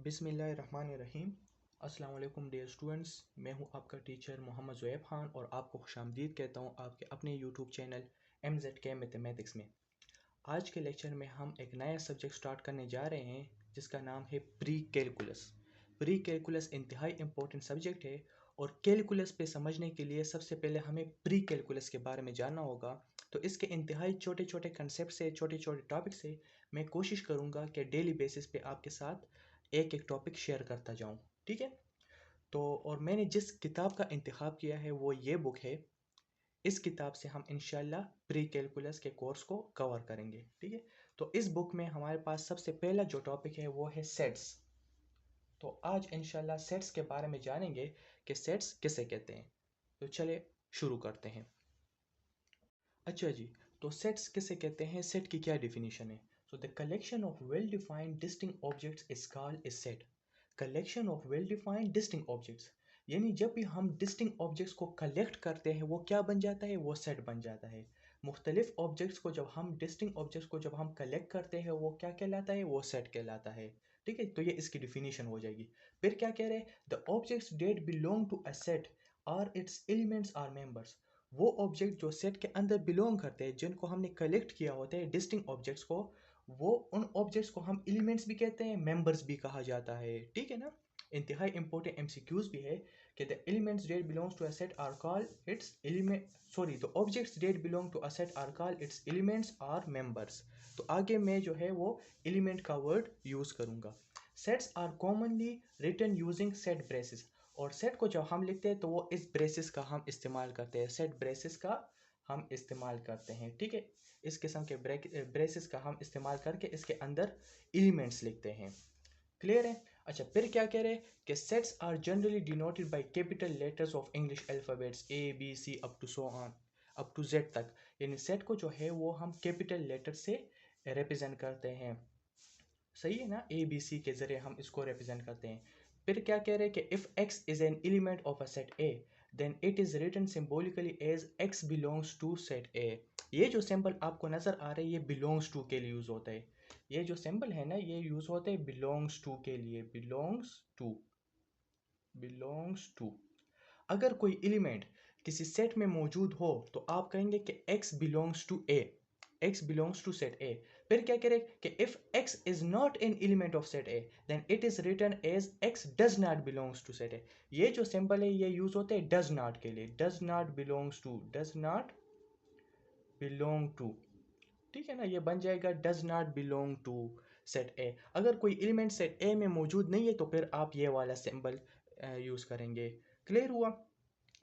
बिस्मिल्लाहिर्रहमानिर्रहीम। अस्सलाम वालेकुम डियर स्टूडेंट्स, मैं हूं आपका टीचर मोहम्मद ज़ुएब खान और आपको खुशामदीद कहता हूं आपके अपने यूट्यूब चैनल MZK मैथमेटिक्स में। आज के लेक्चर में हम एक नया सब्जेक्ट स्टार्ट करने जा रहे हैं जिसका नाम है प्री कैलकुलस। प्री कैलकुलस इंतहाई इम्पोर्टेंट सब्जेक्ट है और कैलकुलस पे समझने के लिए सबसे पहले हमें प्री कैलकुलस के बारे में जानना होगा। तो इसके इंतहाई छोटे छोटे कंसेप्ट से, छोटे छोटे टॉपिक से मैं कोशिश करूँगा कि डेली बेसिस पे आपके साथ एक एक टॉपिक शेयर करता जाऊँ। ठीक है। तो और मैंने जिस किताब का इंतखाब किया है वो ये बुक है। इस किताब से हम इंशाल्लाह प्री कैलकुलस के कोर्स को कवर करेंगे। ठीक है। तो इस बुक में हमारे पास सबसे पहला जो टॉपिक है वो है सेट्स। तो आज इंशाल्लाह सेट्स के बारे में जानेंगे कि सेट्स किसे कहते हैं। तो चले शुरू करते हैं। अच्छा जी, तो सेट्स किसे कहते हैं, सेट की क्या डिफिनीशन है। So the collection of well defined distinct objects is called a set. Collection of well defined distinct objects, यानी जब भी हम डिस्टिंक्ट ऑब्जेक्ट्स को कलेक्ट करते हैं वो क्या बन जाता है, वो सेट बन जाता है। मुख्तलिफ ऑब्जेक्ट्स को जब हम डिस्टिंक्ट ऑब्जेक्ट्स को जब हम कलेक्ट करते हैं वो क्या कहलाता है, वो सेट कहलाता है। ठीक है, तो ये इसकी डिफिनीशन हो जाएगी। फिर क्या कह रहे हैं, the objects that belong to a set और इट्स एलिमेंट्स आर मेंबर्स। वो ऑब्जेक्ट जो सेट के अंदर बिलोंग करते हैं, जिनको हमने कलेक्ट किया होता है डिस्टिंक्ट ऑब्जेक्ट्स को, वो उन ऑब्जेक्ट्स को हम एलिमेंट्स भी कहते हैं, मेंबर्स भी कहा जाता है। ठीक है ना। इंतहाई इंपॉर्टेंट एमसीक्यूज भी है कि the elements that belongs to a set are called its element, sorry, the objects that belong to a set are called its elements are members. तो आगे मैं जो है वो एलिमेंट का वर्ड यूज करूंगा। Sets are commonly written using set braces. और set को जब हम लिखते हैं तो वो इस ब्रेसेस का हम इस्तेमाल करते हैं, सेट ब्रेसेस का हम इस्तेमाल करते हैं। ठीक है, इस किस्म के ब्रेसेस का हम इस्तेमाल करके इसके अंदर एलिमेंट्स लिखते हैं। क्लियर है। अच्छा, फिर क्या कह रहे हैं कि sets are generally denoted by capital letters of English alphabets A B C up to so on, up to Z तक। यानी सेट को जो है वो हम कैपिटल लेटर से रिप्रेजेंट करते हैं। सही है ना, ABC के जरिए हम इसको रिप्रेजेंट करते हैं। फिर क्या कह रहे हैं कि if X is an element of a set A then it is written symbolically as X belongs to set A। ये जो सिंबल आपको नजर आ रहा है ये बिलोंग्स टू के लिए यूज होता है। ये जो सिंबल है ना ये यूज होता है बिलोंग्स टू के लिए, बिलोंग्स टू, बिलोंग्स टू। अगर कोई एलिमेंट किसी सेट में मौजूद हो तो आप कहेंगे कि X belongs to A, X belongs to set A। फिर क्या करें कि if X is not an element of set A then it is written as X does not belongs to set A। ये जो सिंबल है ये use होते हैं डज नॉट के लिए, does not belongs to, does not belong to. ठीक है ना, ये बन जाएगा does not belong to set A. अगर कोई एलिमेंट सेट ए में मौजूद नहीं है तो फिर आप ये वाला सिंबल यूज करेंगे। क्लियर हुआ।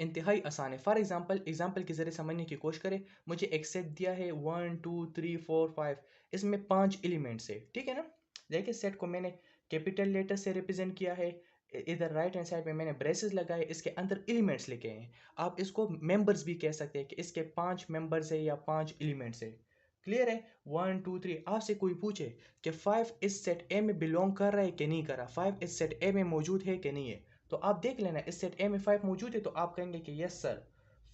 इंतहाई आसान है। फॉर एग्जाम्पल, एग्जाम्पल के जरिए समझने की कोशिश करें। मुझे एक सेट दिया है 1 2 3 4 5, इसमें 5 एलिमेंट्स है। ठीक है ना। देखिए सेट को मैंने कैपिटल लेटर से रिप्रेजेंट किया है, इधर राइट हैंड साइड में मैंने ब्रेसेस लगाए, इसके अंदर एलिमेंट्स लिखे हैं। आप इसको मेंबर्स भी कह सकते हैं कि इसके 5 मेंबर्स है या 5 एलिमेंट्स है। क्लियर है। 1 2 3, आपसे कोई पूछे कि 5 इस सेट ए में बिलोंग कर रहा है कि नहीं कर रहा, 5 इस सेट ए में मौजूद है कि नहीं है, तो आप देख लेना इस सेट ए में 5 मौजूद है तो आप कहेंगे कि yes sir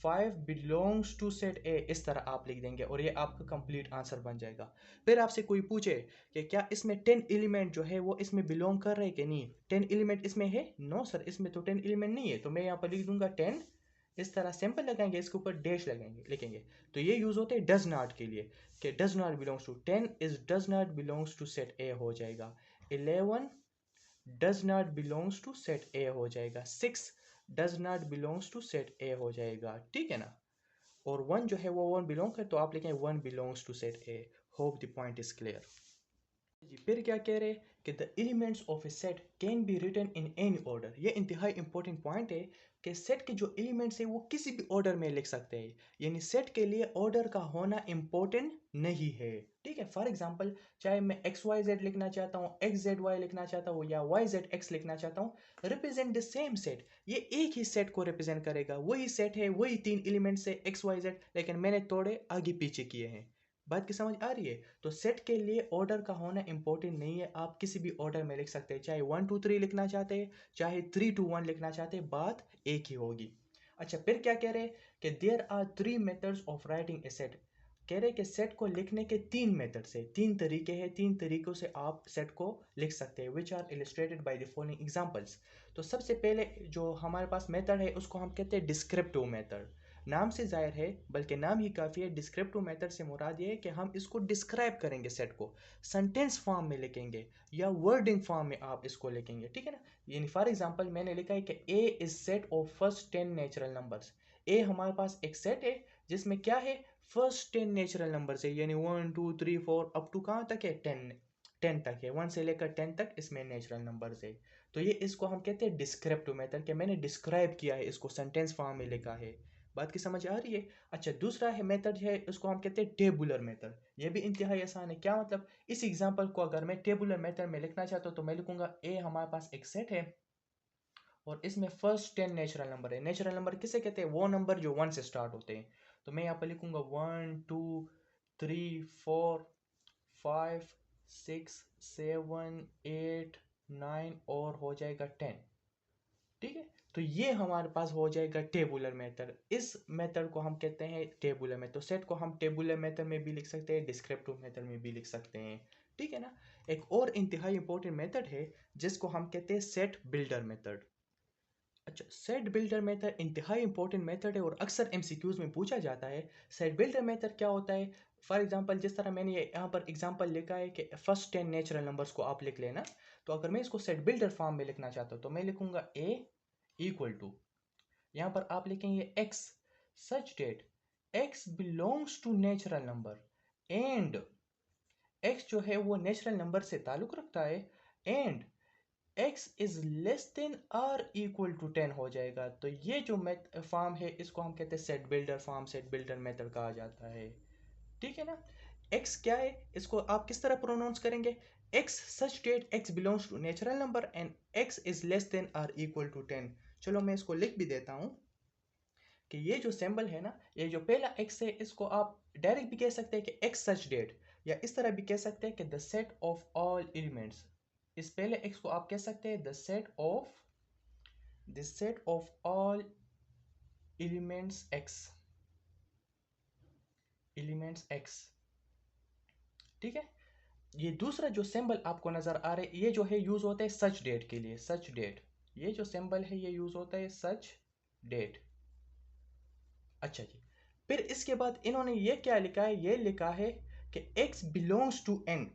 5 belongs to set A, इस तरह आप लिख देंगे और ये आपका कंप्लीट आंसर बन जाएगा। फिर आपसे कोई पूछे कि क्या इसमें 10 एलिमेंट जो है वो इसमें बिलोंग कर रहे हैं कि नहीं, 10 एलिमेंट इसमें है, नो सर इसमें तो 10 एलिमेंट नहीं है, तो मैं यहाँ पर लिख दूंगा 10, इस तरह सिंपल लगाएंगे, इसके ऊपर डैश लगाएंगे, लिखेंगे। तो ये यूज होते हैं डज नॉट के लिए कि does not belongs to, 10 is does not belongs to set A हो जाएगा, 11 does not belongs to set A हो जाएगा, 6 does not belongs to set A हो जाएगा। ठीक है ना। और 1 जो है वो 1 बिलोंग है तो आप लिखें 1 belongs to set A. Hope the point is clear. जी, फिर क्या कह रहे हैं कि the elements of a set can be written in any order. ये इंतहाई इंपॉर्टेंट पॉइंट है कि सेट के जो एलिमेंट्स है वो किसी भी ऑर्डर में लिख सकते हैं, यानी सेट के लिए ऑर्डर का होना इंपॉर्टेंट नहीं है। ठीक है। फॉर एग्जांपल, चाहे मैं एक्स वाई जेड लिखना चाहता हूँ, एक्स जेड वाई लिखना चाहता हूँ या वाई जेड एक्स लिखना चाहता हूँ, रिप्रेजेंट द सेम सेट, ये एक ही सेट को रिप्रेजेंट करेगा, वही सेट है, वही 3 एलिमेंट्स है एक्स वाई जेड, लेकिन मैंने थोड़े आगे पीछे किए हैं। बात की समझ आ रही है। तो सेट के लिए ऑर्डर का होना इंपॉर्टेंट नहीं है, आप किसी भी ऑर्डर में लिख सकते हैं, चाहे 1 2 3 लिखना चाहते हैं, चाहे 3 2 1 लिखना चाहते हैं, बात एक ही होगी। अच्छा, फिर क्या कह रहे हैं कि there are 3 methods of writing a set. कह रहे कि सेट को लिखने के 3 मेथड से, 3 तरीके हैं, 3 तरीकों से आप सेट को लिख सकते हैं, which are illustrated by the following examples. तो सबसे पहले जो हमारे पास मेथड है उसको हम कहते हैं डिस्क्रिप्टिव मेथड। नाम से जाहिर है, बल्कि नाम ही काफ़ी है। डिस्क्रिप्टिव मेथड से मुराद ये है कि हम इसको डिस्क्राइब करेंगे, सेट को सेंटेंस फॉर्म में लिखेंगे या वर्डिंग फॉर्म में आप इसको लिखेंगे, ठीक है ना। यानी फॉर एग्जांपल मैंने लिखा है कि A is set of first 10 natural numbers. A हमारे पास एक सेट है जिसमें क्या है, फर्स्ट 10 नेचुरल नंबर है, यानी 1 2 3 4 अप टू कहाँ तक है, 10 तक है, 1 से लेकर 10 तक इसमें नेचुरल नंबर है। तो ये इसको हम कहते हैं डिस्क्रिप्टिव मेथड, कि मैंने डिस्क्राइब किया है, इसको सेंटेंस फॉर्म में लिखा है। बात की समझ आ रही है। अच्छा, दूसरा है मेथड है, उसको हम कहते हैं टेबुलर मेथड। ये भी इंतहाई आसान है। क्या मतलब, इस एग्जांपल को अगर मैं टेबुलर मेथड में लिखना चाहता हूँ तो मैं लिखूंगा ए हमारे पास एक सेट है और इसमें फर्स्ट 10 नेचुरल नंबर है। नेचुरल नंबर किसे कहते हैं, वो नंबर जो 1 से स्टार्ट होते हैं। तो मैं यहाँ पर लिखूंगा 1 2 3 4 5 6 7 8 9 और हो जाएगा 10, ठीक है। तो ये हमारे पास हो जाएगा टेबुलर मेथड। इस मेथड को हम कहते हैं टेबुलर मेथड। तो सेट को हम टेबुलर मेथड में भी लिख सकते हैं, डिस्क्रिप्टिव मेथड में भी लिख सकते हैं, ठीक है ना। एक और इंतहाई इंपॉर्टेंट मेथड है जिसको हम कहते हैं सेट बिल्डर मेथड। अच्छा, सेट बिल्डर मेथड इंतहाई इंपॉर्टेंट मेथड है और अक्सर एमसीक्यूज में पूछा जाता है। सेट बिल्डर मेथड क्या होता है। फॉर एग्जांपल, जिस तरह मैंने यहाँ पर एग्जांपल लिखा है कि फर्स्ट 10 नेचुरल नंबर्स को आप लिख लेना। तो अगर मैं इसको सेट बिल्डर फॉर्म में लिखना चाहता हूँ तो मैं लिखूंगा ए इक्वल टू, यहाँ पर आप लिखेंगे x such that x belongs to natural number and x जो है वो नेचुरल नंबर से ताल्लुक रखता है and x is less than or equal to 10 हो जाएगा। तो ये जो फॉर्म है इसको हम कहते हैं set builder form, set builder method कहा जाता है, ठीक है ना। x क्या है, इसको आप किस तरह प्रोनाउंस करेंगे, x such that x belongs to natural number and x is less than or equal to 10। चलो मैं इसको लिख भी देता हूं कि ये जो सिंबल है ना, ये जो पहला x है, इसको आप डायरेक्ट भी कह सकते हैं कि x सच डेट, या इस तरह भी कह सकते हैं कि the set of all elements. इस पहले x को आप कह सकते हैं the set of all elements x, ठीक है। ये दूसरा जो सिंबल आपको नजर आ रहा है, ये जो है यूज होता है सच डेट के लिए, सच डेट। ये जो सिंबल है ये यूज होता है सच डेट। अच्छा जी, फिर इसके बाद इन्होंने ये क्या लिखा है, ये लिखा है कि x बिलोंग्स टू n।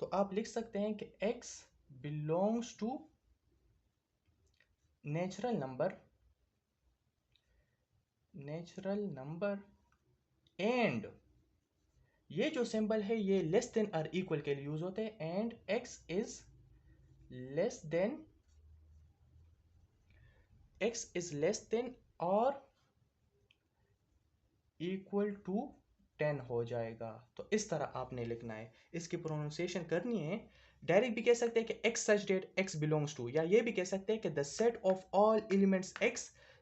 तो आप लिख सकते हैं कि x belongs to natural number and ये जो सिंबल है ये लेस देन और इक्वल के लिए यूज होते हैं and x is less than or equal to 10 हो जाएगा। तो इस तरह आपने लिखना है, इसकी प्रोनाउंसिएशन करनी है। डायरेक्ट भी कह सकते हैं कि x such that x belongs to, या ये भी कह सकते हैं कि the set of all elements x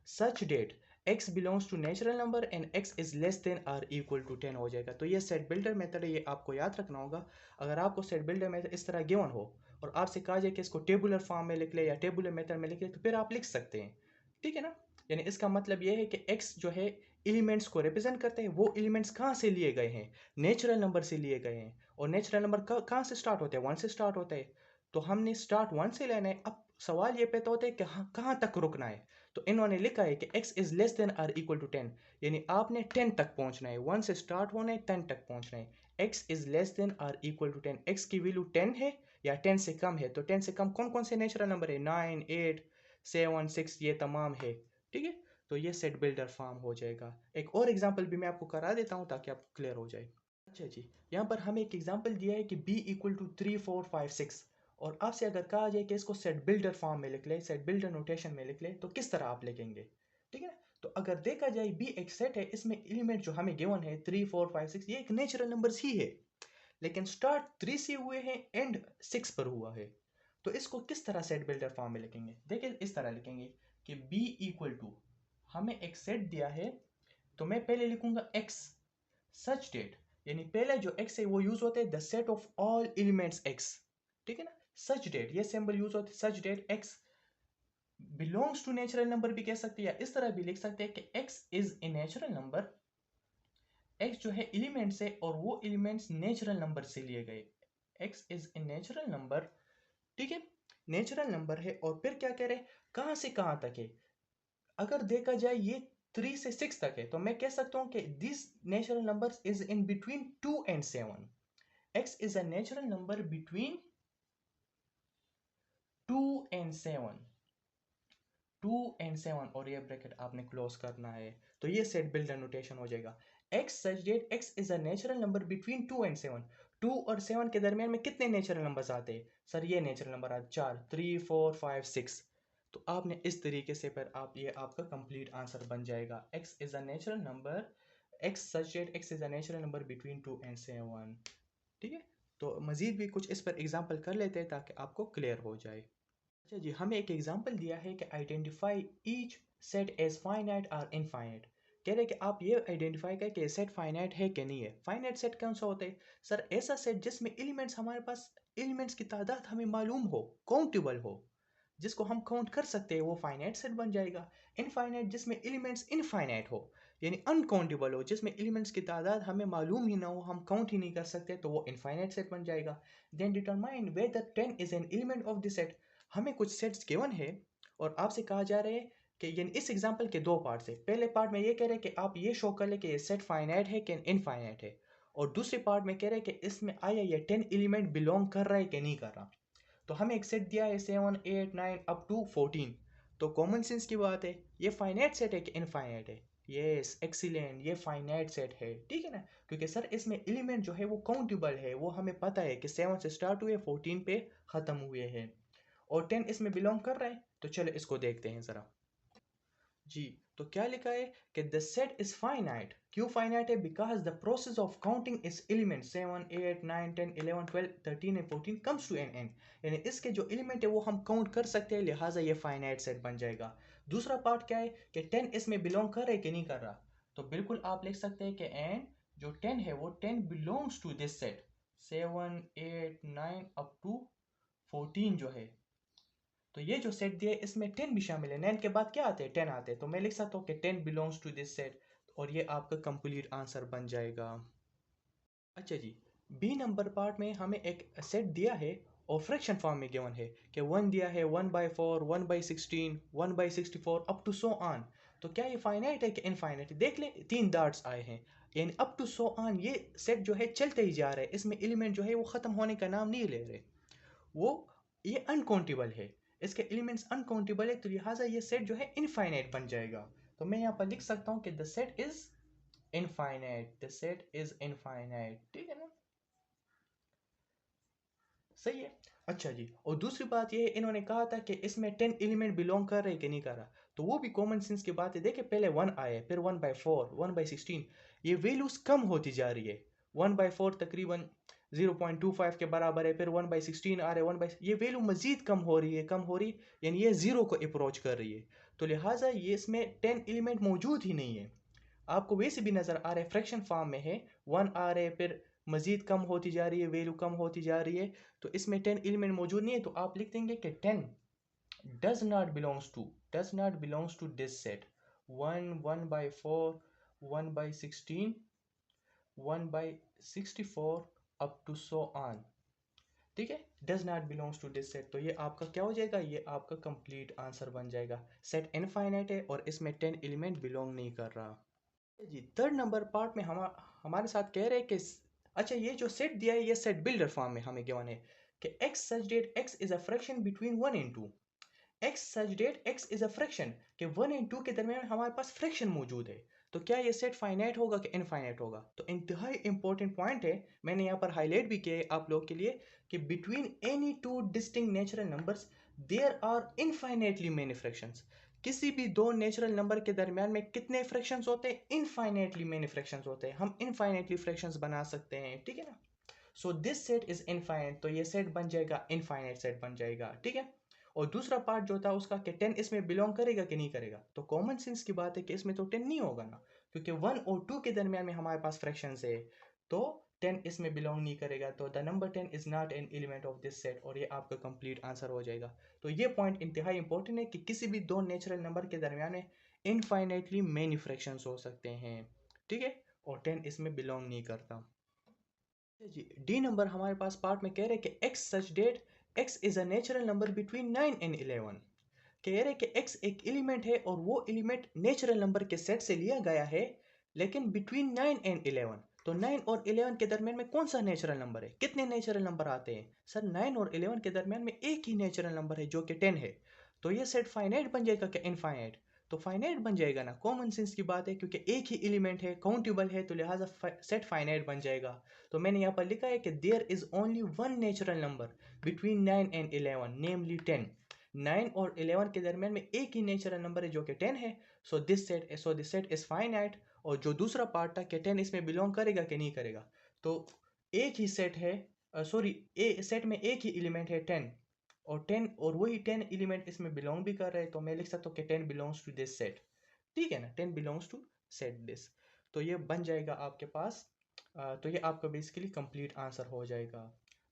such that x belongs to natural number and x is less than or equal to 10 हो जाएगा। तो ये सेट बिल्डर मेथड है, ये आपको याद रखना होगा। अगर आपको सेट बिल्डर मेथड इस तरह गिवन हो और आपसे कहा जाए कि इसको टेबुलर फॉर्म में लिख ले या टेबुलर मेथड में लिख ले, तो फिर आप लिख सकते हैं, ठीक है ना। यानी इसका मतलब यह है कि x जो है एलिमेंट्स को रिप्रेजेंट करते हैं, वो एलिमेंट्स कहाँ से लिए गए हैं, नेचुरल नंबर से लिए गए हैं। और नेचुरल नंबर कहाँ से स्टार्ट होते हैं, 1 से स्टार्ट होता है। तो हमने स्टार्ट 1 से लेना है। अब सवाल ये पैदा होता है कि कहाँ तक रुकना है। तो इन्होंने लिखा है कि x is less than or equal to 10, यानी आपने 10 तक पहुंचना है, 1 से स्टार्ट होना है, 10 तक पहुंचना है। x is less than or equal to 10, x की वैल्यू 10 है या 10 से कम है। तो 10 से कम कौन कौन से नेचुरल नंबर है, 9 8 7 6, ये तमाम है, ठीक है। तो ये सेट बिल्डर फॉर्म हो जाएगा। एक और एग्जांपल भी मैं आपको करा देता हूँ ताकि आपको क्लियर हो जाए। अच्छा जी, यहाँ पर हमें एक एग्जांपल दिया है कि b इक्वल टू 3 4 5 6, और आपसे अगर कहा जाए कि इसको सेट बिल्डर फॉर्म में लिख ले, सेट बिल्डर नोटेशन में लिख ले, तो किस तरह आप लिखेंगे, ठीक है। तो अगर देखा जाए b एक सेट है, इसमें एलिमेंट जो हमें गिवन है 3 4 5 6, ये एक नेचुरल नंबर्स ही है, लेकिन स्टार्ट 3 से हुए हैं एंड 6 पर हुआ है। तो इसको किस तरह सेट बिल्डर फॉर्म में लिखेंगे, देखिए इस तरह लिखेंगे कि b इक्वल टू, हमें एक सेट दिया है, तो मैं पहले लिखूंगा x सच डेट, यानी पहले जो x है वो यूज होते हैं the set of all elements x, ठीक है ना। सच डेट ये सिंबल यूज होते हैं, such that x belongs to natural number भी कह सकते हैं, या इस तरह भी लिख सकते हैं कि x is a natural number x जो है एलिमेंट्स है और वो एलिमेंट्स नेचुरल नंबर से लिए गए। x is a natural number, ठीक है, नेचुरल नंबर है। और फिर क्या कह रहे, कहां से कहां तक है? अगर देखा जाए ये 3 से 6 तक है, तो मैं कह सकता हूं कि this natural number is in between 2 and 7। x is a natural number between 2 and 7, 2 and 7, और ये ब्रैकेट आपने क्लोज करना है। तो ये सेट बिल्डर नोटेशन हो जाएगा। x such that x is a natural number between 2 and 7। 2 और 7 के दरमियान में कितने नेचुरल नंबर्स आते हैं? सर ये नेचुरल नंबर आते 4, 3, 4, 5, 6। तो आपने इस तरीके से फिर आप ये आपका कंप्लीट आंसर बन जाएगा। x is a natural number, x such that x is a natural number between 2 and 7। ठीक है, तो मजीद भी कुछ इस पर एग्जांपल कर लेते हैं ताकि आपको क्लियर हो जाए। अच्छा जी, हमें एक एग्जांपल दिया है कि identify each set as finite or infinite. कह रहे हैं कि आप ये आइडेंटिफाई करें कि सेट फाइनाइट है कि नहीं है। फाइनाइट सेट कौन सा होता है? सर ऐसा सेट जिसमें एलिमेंट्स, हमारे पास एलिमेंट्स की तादाद हमें मालूम हो, काउंटेबल हो, जिसको हम काउंट कर सकते हैं, वो फाइनाइट सेट बन जाएगा। इनफाइनाइट जिसमें एलिमेंट्स इनफाइनाइट हो, यानी अनकाउंटेबल हो, जिसमें एलिमेंट्स की तादाद हमें मालूम ही ना हो, हम काउंट ही नहीं कर सकते, तो वो इनफाइनाइट सेट बन जाएगा। Then determine whether 10 is an element of the set. हमें कुछ सेट्स गिवन है और आपसे कहा जा रहा है कि यानी इस एग्जांपल के दो पार्ट्स है। पहले पार्ट में ये कह रहे हैं कि आप ये शो कर ले कि ये सेट फाइनाइट है कि इनफाइनाइट है, और दूसरे पार्ट में कह रहे हैं कि इसमें आया ये 10 एलिमेंट बिलोंग कर रहा है कि नहीं कर रहा। तो हमें एक सेट दिया है 7, 8, 9 अप टू 14। तो कॉमन सेंस की बात है, ये फाइनाइट सेट है कि इनफाइनाइट है? यस, एक्सीलेंट, ये फाइनाइट सेट है, ठीक है ना, क्योंकि सर इसमें एलिमेंट जो है वो काउंटेबल है, वो हमें पता है कि 7 से स्टार्ट हुए 14 पे ख़त्म हुए हैं, और 10 इसमें बिलोंग कर रहा है। तो चलो इसको देखते हैं ज़रा जी। तो क्या लिखा है कि द सेट इज फाइनाइट। क्यों फाइनाइट है? Because the process of counting is element 7, 8, 9, 10, 11, 12, 13 and 14 comes to an end. यानी इसके जो एलिमेंट है वो हम काउंट कर सकते हैं, लिहाजा ये फाइनाइट सेट बन जाएगा। दूसरा पार्ट क्या है कि 10 इसमें बिलोंग कर रहा है कि नहीं कर रहा। तो बिल्कुल आप लिख सकते हैं कि एंड जो 10 है वो 10 belongs to this set, 7, 8, 9 up to 14 जो है। तो ये जो सेट दिया है इसमें 10 भी शामिल है। 9 के बाद क्या आते हैं? 10 आते हैं। तो मैं लिख सकता हूँ कि 10 बिलोंग्स टू दिस सेट, और ये आपका कंप्लीट आंसर बन जाएगा। अच्छा जी, बी नंबर पार्ट में हमें एक सेट दिया है और फ्रैक्शन फॉर्म में गिवन है कि 1 दिया है 1/4, 1/16, 1/64 अप टू सो ऑन। तो क्या ये फाइनाइट है कि इनफाइनाइट? देख ले, 3 डार्ट्स आए हैं, यानी अप टू सो ऑन ये सेट जो है चलते ही जा रहा है, इसमें एलिमेंट जो है वो ख़त्म होने का नाम नहीं ले रहे, वो ये अनकाउंटेबल है, इसके एलिमेंट्स अनकाउंटेबल है, तो लिहाजा ये सेट जो है इनफाइनाइट बन जाएगा। तो मैं यहाँ पर लिख सकता हूँ कि the set is infinite, the set is infinite, ठीक है ना, सही है। अच्छा जी, और दूसरी बात ये है, इन्होंने कहा था कि इसमें 10 एलिमेंट बिलोंग कर रहे हैं कि नहीं कर रहा, तो वो भी कॉमन सेंस की बात है। देखिए पहले 1 आए, फिर 1/4, 1/16, ये वैल्यूज कम होती जा रही है। 1/4 तकरीबन 0.25 के बराबर है, फिर 1/16 आ रहे हैं, 1 ये वैल्यू मजीद कम हो रही है, कम हो रही, यानी ये जीरो को अप्रोच कर रही है। तो लिहाजा ये इसमें 10 एलिमेंट मौजूद ही नहीं है। आपको वैसे भी नज़र आ रहा है, फ्रैक्शन फॉर्म में है, 1 आ रहे हैं, फिर मजीद कम होती जा रही है, वैल्यू कम होती जा रही है, तो इसमें 10 एलिमेंट मौजूद नहीं है। तो आप लिख देंगे कि 10 does not belongs to this set. 1, 1/4, 1/16, 1/64 up to so on, ठीक है, does not belongs to this set. तो ये आपका क्या हो जाएगा? ये आपका कंप्लीट आंसर बन जाएगा। सेट इनफाइनाइट है और इसमें 10 एलिमेंट बिलोंग नहीं कर रहा जी। थर्ड नंबर पार्ट में हमारे साथ कह रहे हैं कि अच्छा, ये जो सेट दिया है ये सेट बिल्डर फॉर्म में हमें गिवन है कि x such that x is a fraction between 1 and 2। x such that x is a fraction कि 1 and 2 के दरमियान हमारे पास फ्रैक्शन मौजूद है। तो क्या ये सेट फाइनाइट होगा कि इनफाइनाइट होगा? तो इंतहाई इंपॉर्टेंट पॉइंट है, मैंने यहाँ पर हाईलाइट भी किया है आप लोग के लिए, कि between any two distinct natural numbers there are infinitely many fractions. किसी भी दो नेचुरल नंबर के दरमियान में कितने फ्रैक्शंस होते हैं? इनफाइनाइटली मेनी फ्रैक्शंस होते हैं, हम इनफाइनाइटली फ्रैक्शंस बना सकते हैं, ठीक है ना। So this set is infinite, तो ये सेट बन जाएगा, इनफाइनाइट सेट बन जाएगा, ठीक है। और दूसरा पार्ट जो था उसका कि 10 इसमें बिलोंग करेगा कि नहीं करेगा, तो कॉमन सेंस की बात है कि इसमें तो 10 नहीं होगा ना, क्योंकि 1 और 2 के दरमियान में हमारे पास फ्रैक्शंस है, तो 10 इसमें बिलोंग नहीं करेगा। तो the number 10 is not an element of this set, और ये आपका कंप्लीट आंसर हो जाएगा। तो ये पॉइंट इंतहाई इंपॉर्टेंट है कि किसी भी दो नेचुरल नंबर के दरमियान में इनफाइनाइटली मेनी फ्रैक्शंस हो सकते हैं, ठीक है। और 10 इसमें बिलोंग नहीं करता। जी, डी नंबर हमारे पास पार्ट में कह रहे कि X such that X is a natural number between 9 and 11। कह रहे कि x एक एलिमेंट है और वो एलिमेंट नेचुरल नंबर के सेट से लिया गया है, लेकिन बिटवीन 9 एंड 11। तो 9 और 11 के दरमियान में कौन सा नेचुरल नंबर है? कितने नेचुरल नंबर आते हैं सर? 9 और 11 के दरमियान में एक ही नेचुरल नंबर है जो कि 10 है। तो ये सेट फाइनाइट बन जाएगा कि इनफाइनाइट? तो फाइनाइट बन जाएगा ना, कॉमन सेंस की बात है, क्योंकि एक ही एलिमेंट है, काउंटेबल है, तो लिहाजा सेट फाइनाइट बन जाएगा। तो मैंने यहाँ पर लिखा है कि there is only one natural number between 9 and 11 namely 10। 9 और 11 के दरमियान में एक ही नेचुरल नंबर है जो कि 10 है। So this set is finite. और जो दूसरा पार्ट था कि 10 इसमें बिलोंग करेगा कि नहीं करेगा, तो एक ही सेट है, सॉरी, सेट में एक ही एलिमेंट है 10, और 10 और वही 10 एलिमेंट इसमें बिलोंग भी कर रहे हैं, तो मैं लिख सकता हूँ कि 10 बिलोंग्स टू दिस सेट। ठीक है ना, 10 बिलोंग्स टू सेट दिस। तो ये बन जाएगा आपके पास। तो ये आपका बेसिकली कंप्लीट आंसर हो जाएगा।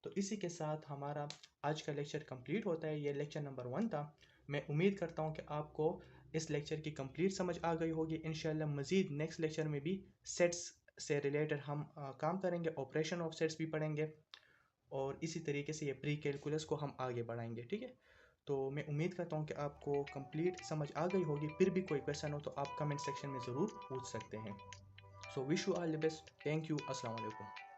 तो इसी के साथ हमारा आज का लेक्चर कंप्लीट होता है। ये लेक्चर नंबर 1 था। मैं उम्मीद करता हूँ कि आपको इस लेक्चर की कंप्लीट समझ आ गई होगी। इंशाल्लाह मज़ीद नेक्स्ट लेक्चर में भी सेट्स से रिलेटेड हम काम करेंगे, ऑपरेशन ऑफ सेट्स भी पढ़ेंगे, और इसी तरीके से ये प्री कैलकुलस को हम आगे बढ़ाएंगे। ठीक है, तो मैं उम्मीद करता हूँ कि आपको कंप्लीट समझ आ गई होगी। फिर भी कोई क्वेश्चन हो तो आप कमेंट सेक्शन में ज़रूर पूछ सकते हैं। So wish you all the best. Thank you. अस्सलाम वालेकुम।